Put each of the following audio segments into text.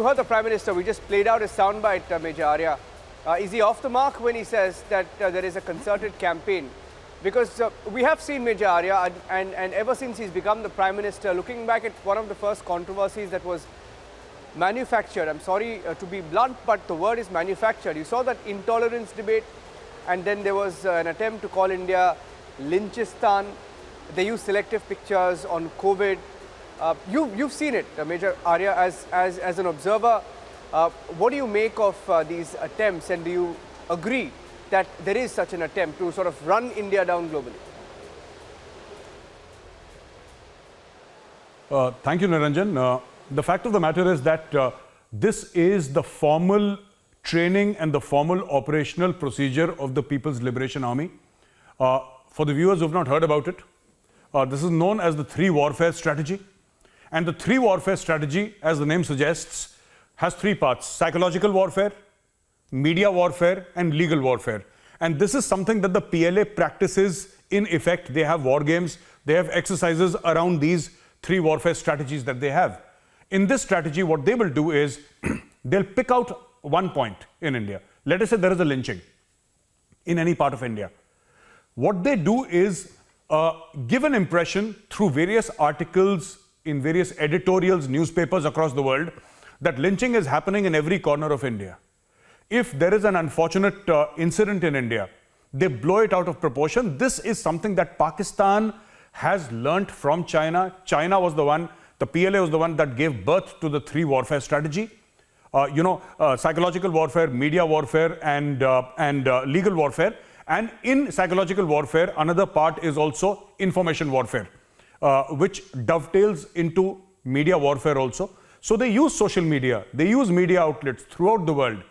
heard the Prime Minister. We just played out his soundbite, Major Arya. Is he off the mark when he says that there is a concerted campaign? Because we have seen Major Arya, and ever since he's become the Prime Minister, looking back at one of the first controversies that was manufactured. I'm sorry to be blunt, but the word is manufactured. You saw that intolerance debate, and then there was an attempt to call India Lynchistan. They used selective pictures on COVID. You've seen it, Major Arya, as an observer. What do you make of these attempts, and do you agree that there is such an attempt to sort of run India down globally? Thank you, Niranjan. The fact of the matter is that this is the formal training and the formal operational procedure of the People's Liberation Army. For the viewers who have not heard about it, this is known as the three warfare strategy. And the three warfare strategy, as the name suggests, has three parts: psychological warfare, media warfare, and legal warfare. And this is something that the PLA practices in effect. They have war games, they have exercises around these three warfare strategies that they have. In this strategy, what they will do is they'll pick out one point in India. Let us say there is a lynching in any part of India. What they do is give an impression through various articles in various editorials, newspapers across the world, that lynching is happening in every corner of India. If there is an unfortunate incident in India, they blow it out of proportion. This is something that Pakistan has learnt from China. China was the one, the PLA was the one that gave birth to the three warfare strategy. Psychological warfare, media warfare, and legal warfare. And in psychological warfare, another part is also information warfare, which dovetails into media warfare also. So they use social media, they use media outlets throughout the world,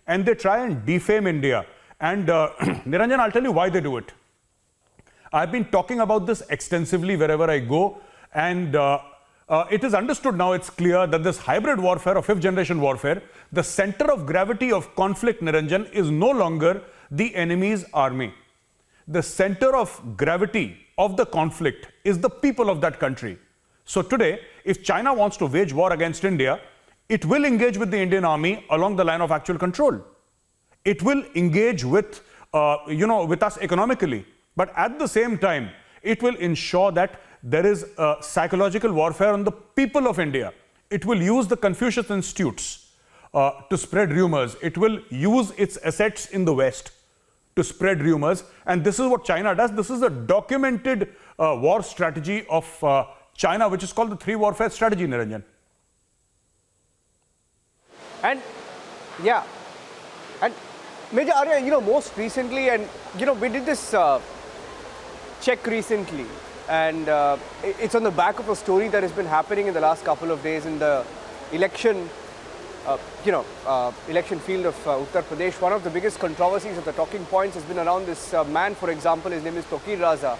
and they try and defame India. And Niranjan, I'll tell you why they do it. I've been talking about this extensively wherever I go, and it is understood now, it's clear that this hybrid warfare or fifth generation warfare, the center of gravity of conflict, Niranjan, is no longer the enemy's army. The center of gravity of the conflict is the people of that country. So today, if China wants to wage war against India, it will engage with the Indian army along the line of actual control. It will engage with, with us economically. But at the same time, it will ensure that there is psychological warfare on the people of India. It will use the Confucius Institutes to spread rumors. It will use its assets in the West to spread rumors. And this is what China does. This is a documented war strategy of China, which is called the three warfare strategy, Niranjan. And yeah, and Major Arya, most recently, and we did this check recently, and it's on the back of a story that has been happening in the last couple of days in the election, election field of Uttar Pradesh. One of the biggest controversies of the talking points has been around this man, for example. His name is Tokir Raza,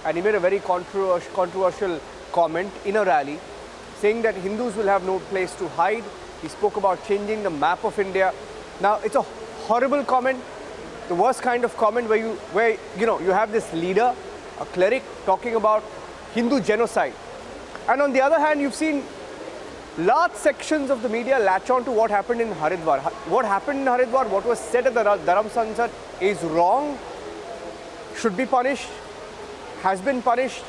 and he made a very controversial comment in a rally saying that Hindus will have no place to hide. He spoke about changing the map of India. Now, it's a horrible comment, the worst kind of comment where you have this leader, a cleric, talking about Hindu genocide. And on the other hand, you've seen large sections of the media latch on to what happened in Haridwar. What happened in Haridwar, what was said at the Dharam Sansad is wrong, should be punished, has been punished.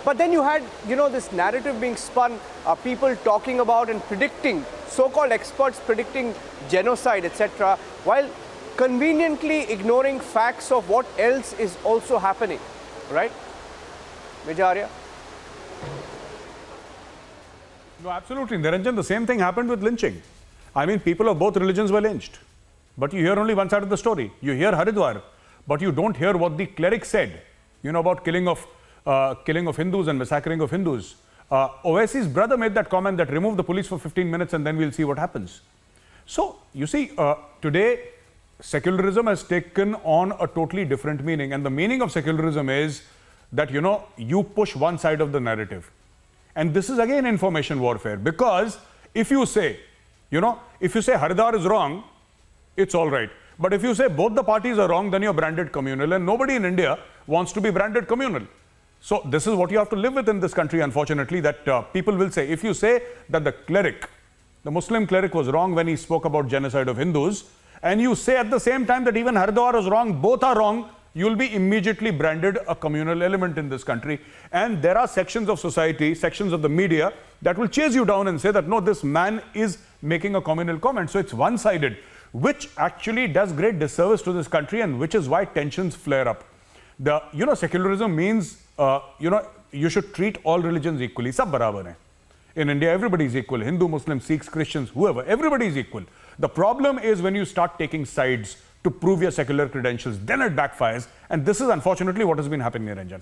But then you had, this narrative being spun, people talking about and predicting, so-called experts predicting genocide, etc., while conveniently ignoring facts of what else is also happening, right? Major Arya? No, absolutely, Niranjan. The same thing happened with lynching. I mean, people of both religions were lynched. But you hear only one side of the story. You hear Haridwar, but you don't hear what the cleric said, about killing of Hindus and massacring of Hindus. Owaisi's brother made that comment that remove the police for 15 minutes and then we'll see what happens. So, you see, today, secularism has taken on a totally different meaning. And the meaning of secularism is that, you push one side of the narrative. And this is again information warfare. Because if you say, Haridwar is wrong, it's all right. But if you say both the parties are wrong, then you're branded communal. And nobody in India wants to be branded communal. So this is what you have to live with in this country, unfortunately, that people will say. If you say that the cleric the Muslim cleric was wrong when he spoke about genocide of Hindus, and you say at the same time that even Haridwar was wrong, both are wrong, you'll be immediately branded a communal element in this country. And there are sections of society, sections of the media that will chase you down and say that no, this man is making a communal comment. So it's one-sided, which actually does great disservice to this country, and which is why tensions flare up. Secularism means, you should treat all religions equally. Sab barabar hai. In India, everybody is equal. Hindu, Muslim, Sikhs, Christians, whoever, everybody is equal. The problem is when you start taking sides to prove your secular credentials, then it backfires. And this is unfortunately what has been happening here, Ranjan.